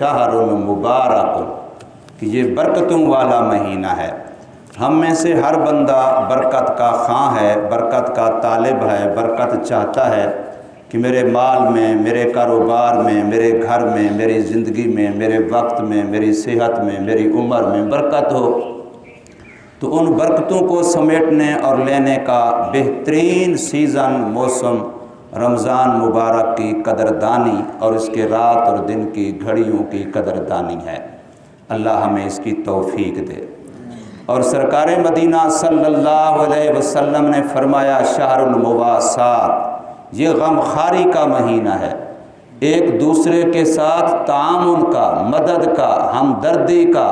شہر مبارک، کہ یہ برکتوں والا مہینہ ہے۔ ہم میں سے ہر بندہ برکت کا خواہ ہے، برکت کا طالب ہے، برکت چاہتا ہے کہ میرے مال میں، میرے کاروبار میں، میرے گھر میں، میری زندگی میں، میرے وقت میں، میری صحت میں، میری عمر میں برکت ہو۔ تو ان برکتوں کو سمیٹنے اور لینے کا بہترین سیزن، موسم رمضان مبارک کی قدردانی اور اس کے رات اور دن کی گھڑیوں کی قدردانی ہے۔ اللہ ہمیں اس کی توفیق دے۔ اور سرکار مدینہ صلی اللہ علیہ وسلم نے فرمایا شہر المواسات، یہ غم خواری کا مہینہ ہے، ایک دوسرے کے ساتھ تعاون کا، مدد کا، ہمدردی کا،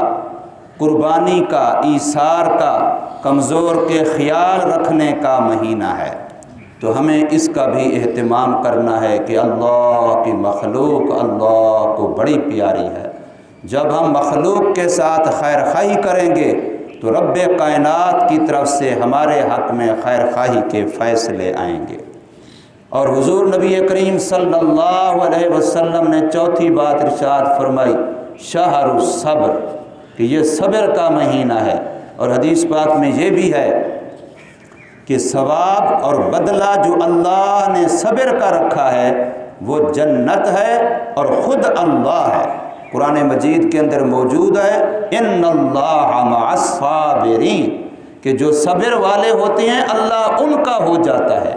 قربانی کا، ایثار کا، کمزور کے خیال رکھنے کا مہینہ ہے۔ تو ہمیں اس کا بھی اہتمام کرنا ہے کہ اللہ کی مخلوق اللہ کو بڑی پیاری ہے۔ جب ہم مخلوق کے ساتھ خیر خواہی کریں گے تو رب کائنات کی طرف سے ہمارے حق میں خیر خواہی کے فیصلے آئیں گے۔ اور حضور نبی کریم صلی اللہ علیہ وسلم نے چوتھی بات ارشاد فرمائی شہر الصبر، کہ یہ صبر کا مہینہ ہے۔ اور حدیث پاک میں یہ بھی ہے کہ ثواب اور بدلہ جو اللہ نے صبر کا رکھا ہے وہ جنت ہے اور خود اللہ ہے۔ قرآن مجید کے اندر موجود ہے ان اللہ مع الصابرین، کہ جو صبر والے ہوتے ہیں اللہ ان کا ہو جاتا ہے،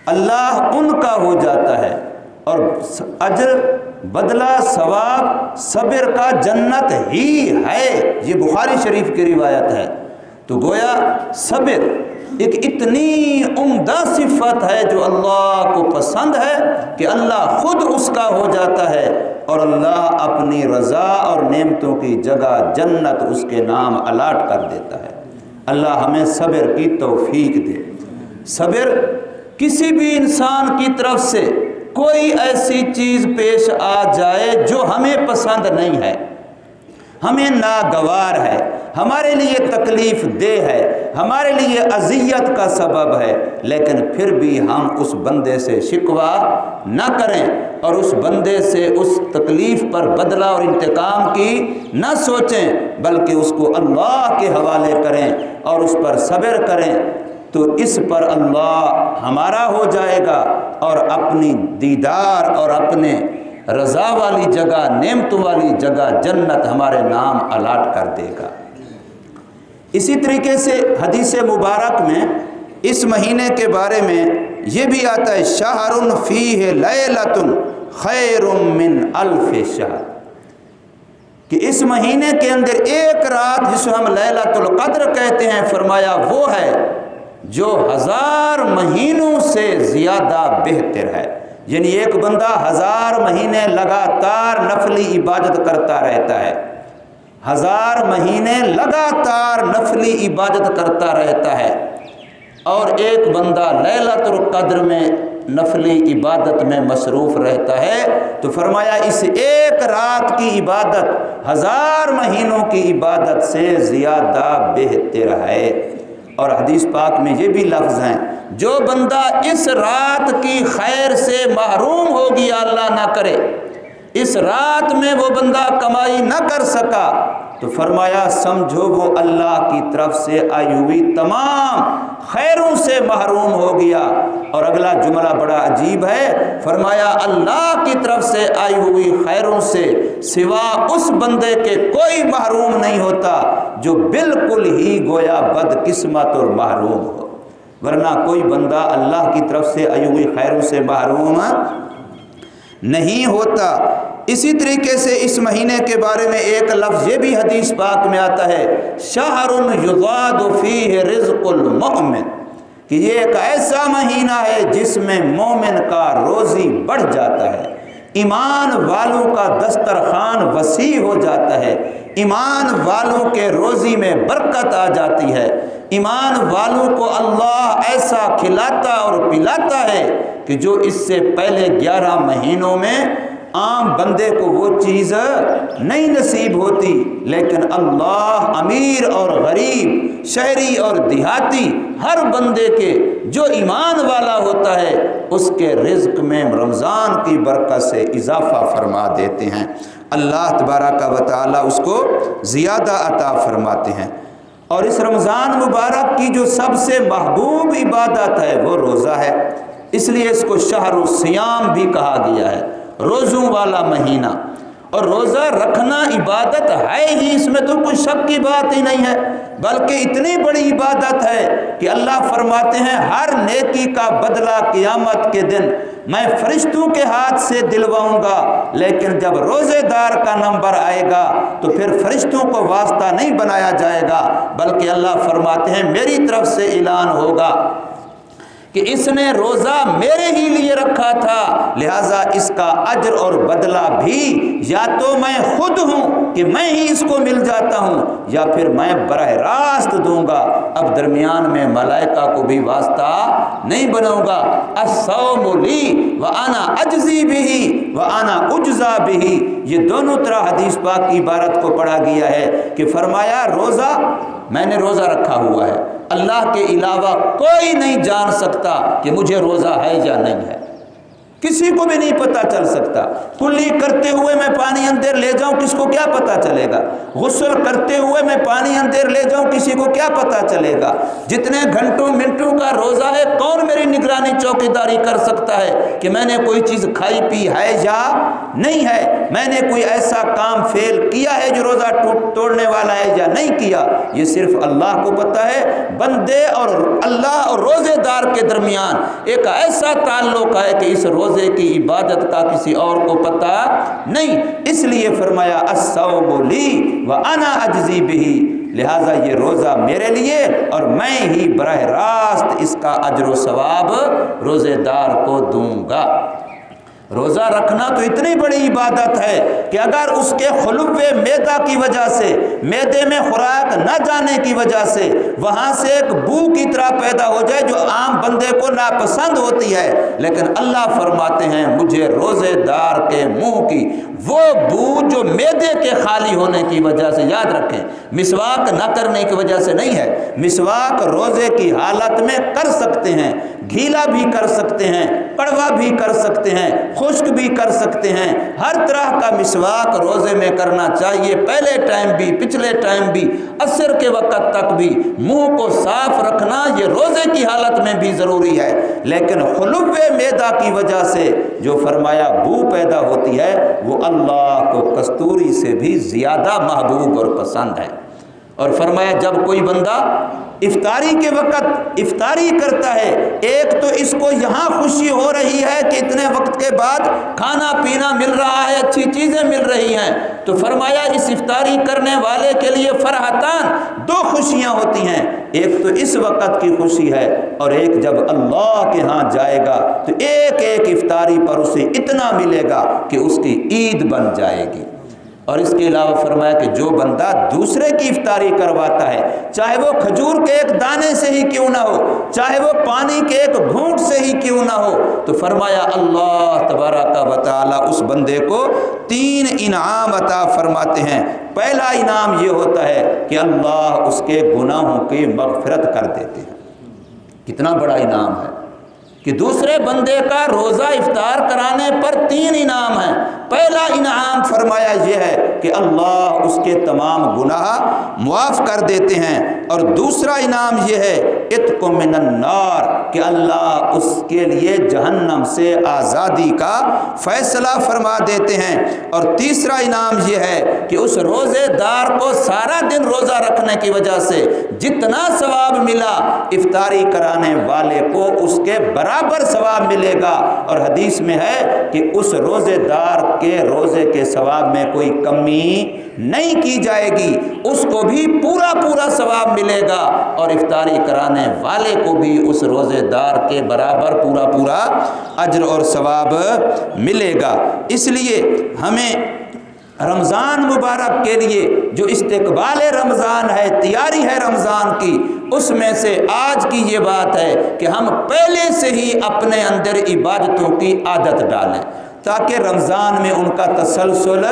اللہ ان کا ہو جاتا ہے۔ اور اجر، بدلہ، ثواب صبر کا جنت ہی ہے، یہ بخاری شریف کی روایت ہے۔ تو گویا صبر ایک اتنی عمدہ صفت ہے جو اللہ کو پسند ہے کہ اللہ خود اس کا ہو جاتا ہے، اور اللہ اپنی رضا اور نعمتوں کی جگہ جنت اس کے نام الاٹ کر دیتا ہے۔ اللہ ہمیں صبر کی توفیق دے۔ صبر کسی بھی انسان کی طرف سے کوئی ایسی چیز پیش آ جائے جو ہمیں پسند نہیں ہے، ہمیں ناگوار ہے، ہمارے لیے تکلیف دہ ہے، ہمارے لیے اذیت کا سبب ہے، لیکن پھر بھی ہم اس بندے سے شکوہ نہ کریں اور اس بندے سے اس تکلیف پر بدلہ اور انتقام کی نہ سوچیں، بلکہ اس کو اللہ کے حوالے کریں اور اس پر صبر کریں، تو اس پر اللہ ہمارا ہو جائے گا اور اپنی دیدار اور اپنے رضا والی جگہ، نعمت والی جگہ جنت ہمارے نام الاٹ کر دے گا۔ اسی طریقے سے حدیث مبارک میں اس مہینے کے بارے میں یہ بھی آتا ہے شہر فیہ لیلۃ خیر من الف شہر، کہ اس مہینے کے اندر ایک رات جسے ہم لیلۃ القدر کہتے ہیں، فرمایا وہ ہے جو 1000 مہینوں سے زیادہ بہتر ہے۔ یعنی ایک بندہ 1000 مہینے لگاتار نفلی عبادت کرتا رہتا ہے، 1000 مہینے لگاتار نفلی عبادت کرتا رہتا ہے، اور ایک بندہ لیلۃ القدر میں نفلی عبادت میں مصروف رہتا ہے، تو فرمایا اس ایک رات کی عبادت 1000 مہینوں کی عبادت سے زیادہ بہتر ہے۔ اور حدیث پاک میں یہ بھی لفظ ہیں جو بندہ اس رات کی خیر سے محروم ہو گیا، اللہ نہ کرے اس رات میں وہ بندہ کمائی نہ کر سکا، تو فرمایا سمجھو وہ اللہ کی طرف سے آئی ہوئی تمام خیروں سے محروم ہو گیا۔ اور اگلا جملہ بڑا عجیب ہے، فرمایا اللہ کی طرف سے آئی ہوئی خیروں سے سوا اس بندے کے کوئی محروم نہیں ہوتا جو بالکل ہی گویا بد قسمت اور محروم ہو، ورنہ کوئی بندہ اللہ کی طرف سے آئی ہوئی خیروں سے محروم نہیں ہوتا۔ اسی طریقے سے اس مہینے کے بارے میں ایک لفظ یہ بھی حدیث پاک میں آتا ہے شہر یضاد فیہ رزق المؤمن، کہ یہ ایک ایسا مہینہ ہے جس میں مومن کا روزی بڑھ جاتا ہے، ایمان والوں کا دسترخوان وسیع ہو جاتا ہے، ایمان والوں کے روزی میں برکت آ جاتی ہے، ایمان والوں کو اللہ ایسا کھلاتا اور پلاتا ہے کہ جو اس سے پہلے 11 مہینوں میں عام بندے کو وہ چیز نہیں نصیب ہوتی، لیکن اللہ امیر اور غریب، شہری اور دیہاتی، ہر بندے کے جو ایمان والا ہوتا ہے اس کے رزق میں رمضان کی برکت سے اضافہ فرما دیتے ہیں، اللہ تبارک و تعالی اس کو زیادہ عطا فرماتے ہیں۔ اور اس رمضان مبارک کی جو سب سے محبوب عبادت ہے وہ روزہ ہے، اس لیے اس کو شہر الصیام بھی کہا گیا ہے، روزوں والا مہینہ۔ اور روزہ رکھنا عبادت ہے ہی، اس میں تو کوئی شک کی بات ہی نہیں ہے، بلکہ اتنی بڑی عبادت ہے کہ اللہ فرماتے ہیں ہر نیکی کا بدلہ قیامت کے دن میں فرشتوں کے ہاتھ سے دلواؤں گا، لیکن جب روزے دار کا نمبر آئے گا تو پھر فرشتوں کو واسطہ نہیں بنایا جائے گا، بلکہ اللہ فرماتے ہیں میری طرف سے اعلان ہوگا کہ اس نے روزہ میرے ہی لیے رکھا تھا، لہٰذا اس کا اجر اور بدلہ بھی یا تو میں خود ہوں کہ میں ہی اس کو مل جاتا ہوں، یا پھر میں براہ راست دوں گا، اب درمیان میں ملائکہ کو بھی واسطہ نہیں بناؤں گا۔ الصوم لی وانا اجزی بہ وانا اجزا بہ، یہ دونوں طرح حدیث پاک کی عبارت کو پڑھا گیا ہے کہ فرمایا روزہ میں نے روزہ رکھا ہوا ہے، اللہ کے علاوہ کوئی نہیں جان سکتا کہ مجھے روزہ ہے یا نہیں ہے، کسی کو بھی نہیں پتہ چل سکتا۔ کلی کرتے ہوئے میں پانی اندر لے جاؤں کس کو کیا پتہ چلے گا، غسل کرتے ہوئے میں پانی اندر لے جاؤں کسی کو کیا پتہ چلے گا، جتنے گھنٹوں منٹوں کا روزہ ہے کون میری نگرانی چوکیداری کر سکتا ہے کہ میں نے کوئی چیز کھائی پی ہے یا نہیں ہے، میں نے کوئی ایسا کام فیل کیا ہے جو روزہ توڑنے والا ہے یا نہیں کیا، یہ صرف اللہ کو پتہ ہے۔ بندے اور اللہ اور روزے دار کے درمیان ایک ایسا تعلق ہے کہ اس روزے کی عبادت کا کسی اور کو پتہ نہیں، اس لیے فرمایا الصوم لی وانا اجزی بہ، لہٰذا یہ روزہ میرے لیے اور میں ہی براہ راست اس کا اجر و ثواب روزے دار کو دوں گا۔ روزہ رکھنا تو اتنی بڑی عبادت ہے کہ اگر اس کے خلوِ معدہ کی وجہ سے، معدے میں خوراک نہ جانے کی وجہ سے وہاں سے ایک بو کی طرح پیدا ہو جائے جو عام بندے کو ناپسند ہوتی ہے، لیکن اللہ فرماتے ہیں مجھے روزے دار کے منہ کی وہ بو جو معدے کے خالی ہونے کی وجہ سے، یاد رکھیں مسواک نہ کرنے کی وجہ سے نہیں ہے، مسواک روزے کی حالت میں کر سکتے ہیں، گھیلا بھی کر سکتے ہیں، کڑوا بھی کر سکتے ہیں، خشک بھی کر سکتے ہیں، ہر طرح کا مسواک روزے میں کرنا چاہیے، پہلے ٹائم بھی پچھلے ٹائم بھی عصر کے وقت تک بھی منہ کو صاف رکھنا یہ روزے کی حالت میں بھی ضروری ہے، لیکن خلوِ معدہ کی وجہ سے جو فرمایا بو پیدا ہوتی ہے وہ اللہ کو کستوری سے بھی زیادہ محبوب اور پسند ہے۔ اور فرمایا جب کوئی بندہ افطاری کے وقت افطاری کرتا ہے، ایک تو اس کو یہاں خوشی ہو رہی ہے کہ اتنے وقت کے بعد کھانا پینا مل رہا ہے، اچھی چیزیں مل رہی ہیں، تو فرمایا اس افطاری کرنے والے کے لیے فرحتان، دو خوشیاں ہوتی ہیں، ایک تو اس وقت کی خوشی ہے اور ایک جب اللہ کے ہاں جائے گا تو ایک ایک افطاری پر اسے اتنا ملے گا کہ اس کی عید بن جائے گی۔ اور اس کے علاوہ فرمایا کہ جو بندہ دوسرے کی افطاری کرواتا ہے، چاہے وہ کھجور کے ایک دانے سے ہی کیوں نہ ہو، چاہے وہ پانی کے ایک گھونٹ سے ہی کیوں نہ ہو، تو فرمایا اللہ تبارک و تعالی اس بندے کو 3 انعام عطا فرماتے ہیں۔ پہلا انعام یہ ہوتا ہے کہ اللہ اس کے گناہوں کی مغفرت کر دیتے ہیں۔ کتنا بڑا انعام ہے کہ دوسرے بندے کا روزہ افطار کرانے پر 3 انعام ہیں۔ پہلا انعام فرمایا یہ ہے کہ اللہ اس کے تمام گناہ معاف کر دیتے ہیں، اور دوسرا انعام یہ ہے اتق من النار کہ اللہ اس کے لیے جہنم سے آزادی کا فیصلہ فرما دیتے ہیں، اور تیسرا انعام یہ ہے کہ اس روزے دار کو سارا دن روزہ رکھنے کی وجہ سے جتنا ثواب ملا افطاری کرانے والے کو اس کے برابر ثواب ملے گا، اور حدیث میں ہے کہ اس روزے دار کے روزے کے ثواب میں کوئی کمی نہیں کی جائے گی، اس کو بھی پورا پورا ثواب ملے گا، اور افطاری کرانے والے کو بھی اس روزے دار کے برابر پورا پورا اجر اور ثواب ملے گا۔ اس لیے ہمیں رمضان مبارک کے لیے جو استقبال رمضان ہے، تیاری ہے رمضان کی، اس میں سے آج کی یہ بات ہے کہ ہم پہلے سے ہی اپنے اندر عبادتوں کی عادت ڈالیں، تاکہ رمضان میں ان کا تسلسل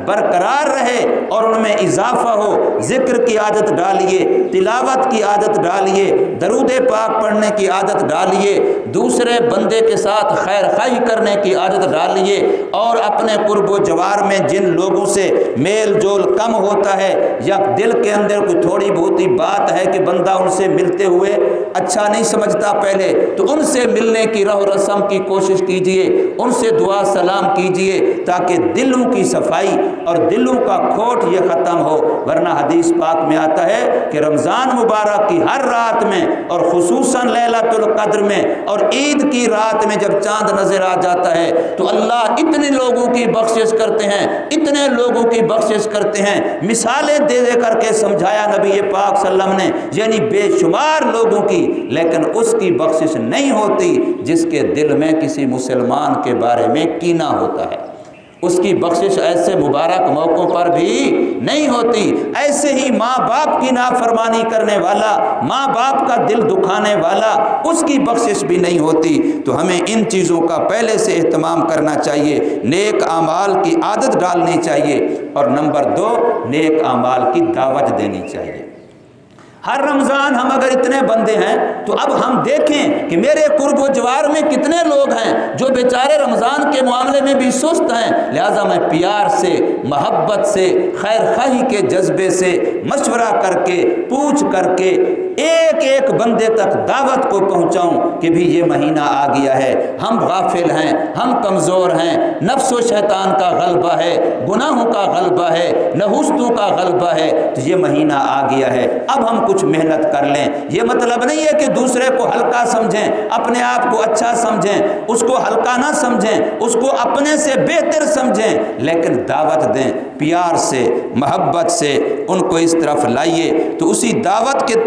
برقرار رہے اور ان میں اضافہ ہو۔ ذکر کی عادت ڈالیے، تلاوت کی عادت ڈالیے، درود پاک پڑھنے کی عادت ڈالیے، دوسرے بندے کے ساتھ خیر خواہی کرنے کی عادت ڈالیے، اور اپنے قرب و جوار میں جن لوگوں سے میل جول کم ہوتا ہے یا دل کے اندر کوئی تھوڑی بہت ہی بات ہے کہ بندہ ان سے ملتے ہوئے اچھا نہیں سمجھتا پہلے، تو ان سے ملنے کی رہ و رسم کی کوشش کیجئے، ان سے دعا سلام کیجئے، تاکہ دلوں کی صفائی اور دلوں کا کھوٹ یہ ختم ہو۔ ورنہ حدیث پاک میں آتا ہے کہ رمضان مبارک کی ہر رات میں اور خصوصاً لیلۃ القدر میں اور عید کی رات میں جب چاند نظر آ جاتا ہے تو اللہ اتنے لوگوں کی بخشش کرتے ہیں، اتنے لوگوں کی بخشش کرتے ہیں، مثالیں دے دے کر کے سمجھایا نبی پاک صلی اللہ علیہ وسلم نے، یعنی بے شمار لوگوں کی، لیکن اس کی بخشش نہیں ہوتی جس کے دل میں کسی مسلمان کے بارے میں کینہ ہوتا ہے، اس کی بخشش ایسے مبارک موقعوں پر بھی نہیں ہوتی۔ ایسے ہی ماں باپ کی نافرمانی کرنے والا، ماں باپ کا دل دکھانے والا، اس کی بخشش بھی نہیں ہوتی۔ تو ہمیں ان چیزوں کا پہلے سے اہتمام کرنا چاہیے، نیک اعمال کی عادت ڈالنی چاہیے، اور نمبر 2 نیک اعمال کی دعوت دینی چاہیے۔ ہر رمضان ہم اگر اتنے بندے ہیں تو اب ہم دیکھیں کہ میرے قرب و جوار میں کتنے لوگ ہیں جو بیچارے رمضان کے معاملے میں بھی سست ہیں، لہٰذا میں پیار سے، محبت سے، خیر خواہی کے جذبے سے مشورہ کر کے، پوچھ کر کے ایک ایک بندے تک دعوت کو پہنچاؤں کہ بھی یہ مہینہ آ گیا ہے، ہم غافل ہیں، ہم کمزور ہیں، نفس و شیطان کا غلبہ ہے، گناہوں کا غلبہ ہے، نحوستوں کا غلبہ ہے، تو یہ مہینہ آ گیا ہے، اب ہم کچھ محنت کر لیں۔ یہ مطلب نہیں ہے کہ دوسرے کو ہلکا سمجھیں، اپنے آپ کو اچھا سمجھیں، اس کو ہلکا نہ سمجھیں، اس کو اپنے سے بہتر سمجھیں، لیکن دعوت دیں، پیار سے، محبت سے ان کو اس طرف لائیے۔ تو اسی دعوت کے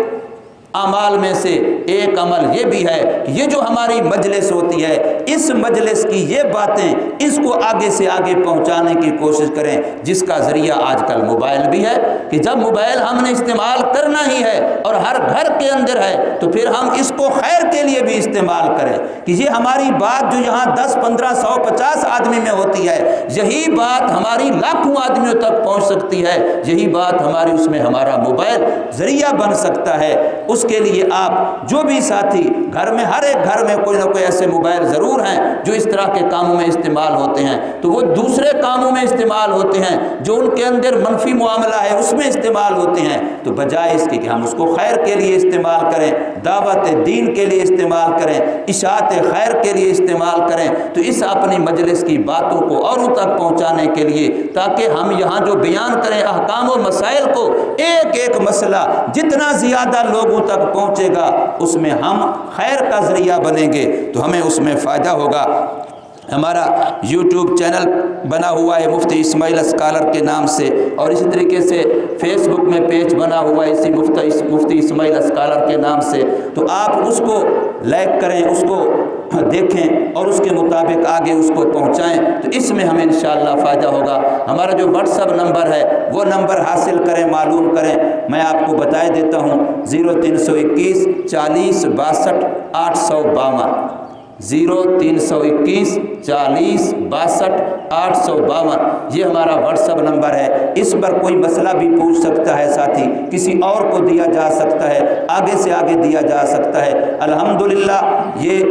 اعمال میں سے ایک عمل یہ بھی ہے کہ یہ جو ہماری مجلس ہوتی ہے، اس مجلس کی یہ باتیں اس کو آگے سے آگے پہنچانے کی کوشش کریں، جس کا ذریعہ آج کل موبائل بھی ہے، کہ جب موبائل ہم نے استعمال کرنا ہی ہے اور ہر گھر کے اندر ہے تو پھر ہم اس کو خیر کے لیے بھی استعمال کریں، کہ یہ ہماری بات جو یہاں 10 15 100 50 آدمی میں ہوتی ہے، یہی بات ہماری لاکھوں آدمیوں تک پہنچ سکتی ہے، یہی بات ہماری اس میں ہمارا موبائل ذریعہ بن سکتا ہے۔ اس کے لیے آپ جو بھی ساتھی گھر میں، ہر ایک گھر میں کوئی نہ کوئی ایسے موبائل ضرور ہیں جو اس طرح کے کاموں میں استعمال ہوتے ہیں، تو وہ دوسرے کاموں میں استعمال ہوتے ہیں، جو ان کے اندر منفی معاملہ ہے اس میں استعمال ہوتے ہیں، تو بجائے اس کی کہ ہم اس کو خیر کے لیے استعمال کریں، دعوت دین کے لیے استعمال کریں، اشاعت خیر کے لیے استعمال کریں، تو اس اپنی مجلس کی باتوں کو اوروں تک پہنچانے کے لیے، تاکہ ہم یہاں جو بیان کریں احکام و مسائل کو، ایک ایک مسئلہ جتنا زیادہ لوگوں تک پہنچے گا اس میں ہم خیر کا ذریعہ بنیں گے، تو ہمیں اس میں فائدہ ہوگا۔ ہمارا یوٹیوب چینل بنا ہوا ہے مفتی اسماعیل اسکالر کے نام سے، اور اسی طریقے سے فیس بک میں پیج بنا ہوا ہے اسی مفتی اسماعیل اسکالر کے نام سے، تو آپ اس کو لائک کریں، اس کو دیکھیں اور اس کے مطابق آگے اس کو پہنچائیں، تو اس میں ہمیں انشاءاللہ فائدہ ہوگا۔ ہمارا جو واٹس ایپ نمبر ہے وہ نمبر حاصل کریں، معلوم کریں، میں آپ کو بتائے دیتا ہوں، 0321 40 62 852 0321 40 62 852 یہ ہمارا واٹس ایپ نمبر ہے۔ اس پر کوئی مسئلہ بھی پوچھ سکتا ہے ساتھی، کسی اور کو دیا جا سکتا ہے، آگے سے آگے دیا جا سکتا ہے۔ الحمدللہ یہ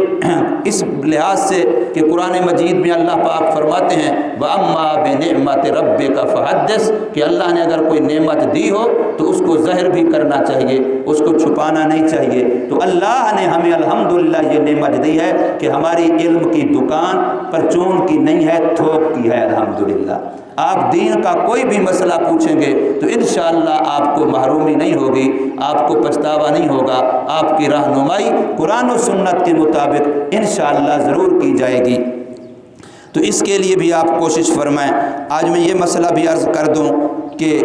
اس لحاظ سے کہ قرآن مجید میں اللہ پاک فرماتے ہیں وَأَمَّا بِنِعْمَةِ رَبِّكَ فَحَدِّثْ، کہ اللہ نے اگر کوئی نعمت دی ہو تو اس کو ظاہر بھی کرنا چاہیے، اس کو چھپانا نہیں چاہیے۔ تو اللہ نے ہمیں الحمدللہ یہ نعمت دی ہے کہ ہماری علم کی دکان پرچون کی نہیں ہے، تھوک کی ہے الحمدللہ۔ آپ دین کا کوئی بھی مسئلہ پوچھیں گے تو انشاءاللہ آپ کو محرومی نہیں ہوگی، آپ کو پچھتاوا نہیں ہوگا، آپ کی رہنمائی قرآن و سنت کے مطابق انشاءاللہ ضرور کی جائے گی۔ تو اس کے لیے بھی آپ کوشش فرمائیں۔ آج میں یہ مسئلہ بھی عرض کر دوں کہ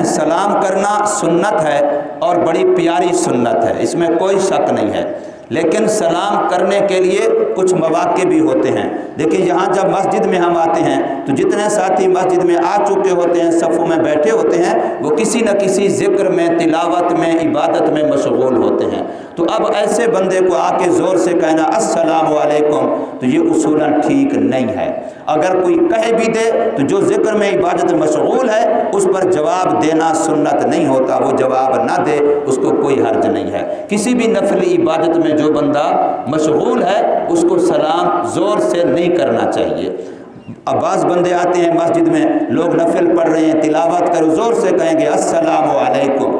سلام کرنا سنت ہے اور بڑی پیاری سنت ہے، اس میں کوئی شک نہیں ہے، لیکن سلام کرنے کے لیے کچھ مواقع بھی ہوتے ہیں۔ دیکھیں یہاں جب مسجد میں ہم آتے ہیں تو جتنے ساتھی مسجد میں آ چکے ہوتے ہیں، صفوں میں بیٹھے ہوتے ہیں، وہ کسی نہ کسی ذکر میں، تلاوت میں، عبادت میں مشغول ہوتے ہیں، تو اب ایسے بندے کو آ کے زور سے کہنا السلام علیکم تو یہ اصولاً ٹھیک نہیں ہے۔ اگر کوئی کہہ بھی دے تو جو ذکر میں عبادت مشغول ہے اس پر جواب دینا سنت نہیں ہوتا، وہ جواب نہ دے، اس کو کوئی حرج نہیں ہے۔ کسی بھی نفلی عبادت میں جو بندہ مشغول ہے اس کو سلام زور سے نہیں کرنا چاہیے۔ اب بعض بندے آتے ہیں مسجد میں، لوگ نفل پڑھ رہے ہیں، تلاوت کرو، زور سے کہیں گے السلام علیکم،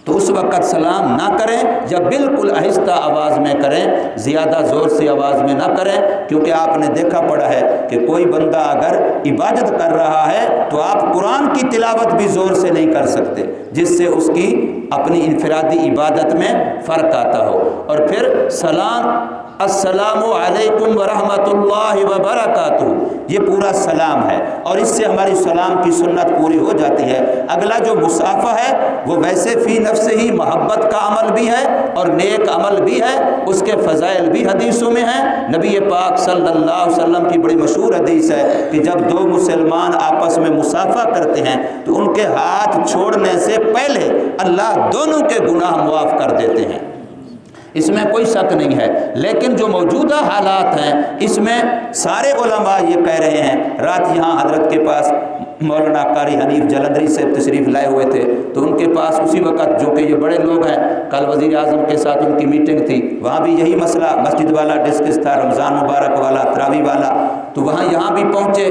تو اس وقت سلام نہ کریں یا بالکل آہستہ آواز میں کریں، زیادہ زور سے آواز میں نہ کریں، کیونکہ آپ نے دیکھا پڑا ہے کہ کوئی بندہ اگر عبادت کر رہا ہے تو آپ قرآن کی تلاوت بھی زور سے نہیں کر سکتے، جس سے اس کی اپنی انفرادی عبادت میں فرق آتا ہو۔ اور پھر سلام السلام علیکم ورحمۃ اللہ وبرکاتہ، یہ پورا سلام ہے اور اس سے ہماری سلام کی سنت پوری ہو جاتی ہے۔ اگلا جو مصافحہ ہے وہ ویسے فی نفس ہی محبت کا عمل بھی ہے اور نیک عمل بھی ہے، اس کے فضائل بھی حدیثوں میں ہیں۔ نبی پاک صلی اللہ علیہ وسلم کی بڑی مشہور حدیث ہے کہ جب دو مسلمان آپس میں مصافحہ کرتے ہیں تو ان کے ہاتھ چھوڑنے سے پہلے اللہ دونوں کے گناہ معاف کر دیتے ہیں، اس میں کوئی شک نہیں ہے۔ لیکن جو موجودہ حالات ہیں اس میں سارے علماء یہ کہہ رہے ہیں، رات یہاں حضرت کے پاس مولانا قاری حنیف جلندری سے تشریف لائے ہوئے تھے، تو ان کے پاس اسی وقت جو کہ یہ بڑے لوگ ہیں، کل وزیر اعظم کے ساتھ ان کی میٹنگ تھی، وہاں بھی یہی مسئلہ مسجد والا ڈسکس تھا، رمضان مبارک والا، تراویح والا، تو وہاں یہاں بھی پہنچے،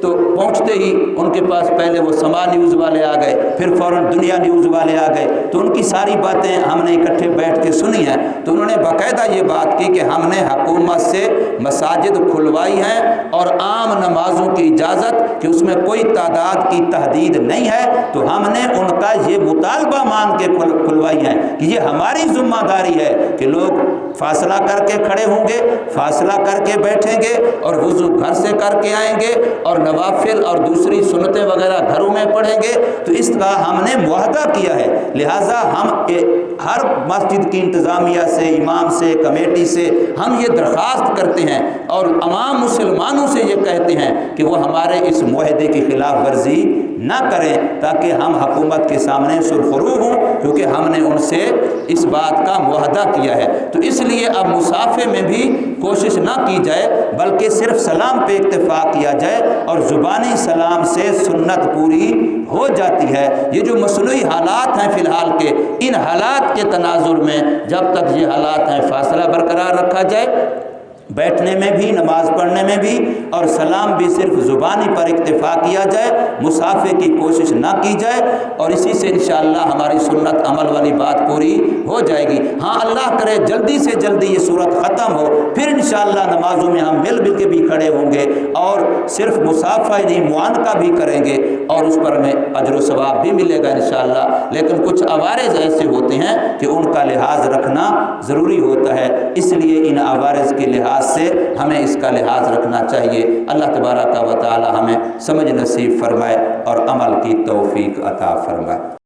تو پہنچتے ہی ان کے پاس پہلے وہ سما نیوز والے آ گئے، پھر فوراً دنیا نیوز والے آ گئے، تو ان کی ساری باتیں ہم نے اکٹھے بیٹھ کے سنی ہیں۔ تو انہوں نے باقاعدہ یہ بات کی کہ ہم نے حکومت سے مساجد کھلوائی ہیں اور عام نمازوں کی اجازت کہ اس میں کوئی تعداد کی تحدید نہیں ہے، تو ہم نے ان کا یہ مطالبہ مان کے کھلوائی ہیں کہ یہ ہماری ذمہ داری ہے کہ لوگ فاصلہ کر کے کھڑے ہوں گے، فاصلہ کر کے بیٹھیں گے اور وضو گھر سے کر کے آئیں گے اور نوافل اور دوسری سنتیں وغیرہ گھروں میں پڑھیں گے۔ تو اس کا ہم نے معاہدہ کیا ہے، لہٰذا ہم ہر مسجد کی انتظامیہ سے، امام سے، کمیٹی سے ہم یہ درخواست کرتے ہیں اور عوام مسلمانوں سے یہ کہتے ہیں کہ وہ ہمارے اس معاہدے کی خلاف ورزی نہ کریں، تاکہ ہم حکومت کے سامنے سرخرو ہوں، کیونکہ ہم نے ان سے اس بات کا معاہدہ کیا ہے۔ تو اس لیے اب مصافحے میں بھی کوشش نہ کی جائے، بلکہ صرف سلام پہ اکتفا کیا جائے اور زبانی سلام سے سنت پوری ہو جاتی ہے۔ یہ جو مصنوعی حالات ہیں فی الحال کے، ان حالات کے تناظر میں جب تک یہ حالات ہیں فاصلہ برقرار رکھا جائے، بیٹھنے میں بھی، نماز پڑھنے میں بھی، اور سلام بھی صرف زبانی پر اکتفا کیا جائے، مصافحے کی کوشش نہ کی جائے، اور اسی سے انشاءاللہ ہماری سنت عمل والی بات پوری ہو جائے گی۔ ہاں اللہ کرے جلدی سے جلدی یہ صورت ختم ہو، پھر انشاءاللہ نمازوں میں ہم مل کے بھی کھڑے ہوں گے اور صرف مصافحہ ہی نہیں معانقہ بھی کریں گے، اور اس پر ہمیں اجر و ثواب بھی ملے گا انشاءاللہ۔ لیکن کچھ عوارض ایسے ہوتے ہیں کہ ان کا لحاظ رکھنا ضروری ہوتا ہے، اس لیے ان عوارض کے لحاظ سے ہمیں اس کا لحاظ رکھنا چاہیے۔ اللہ تبارک و تعالی ہمیں سمجھ نصیب فرمائے اور عمل کی توفیق عطا فرمائے۔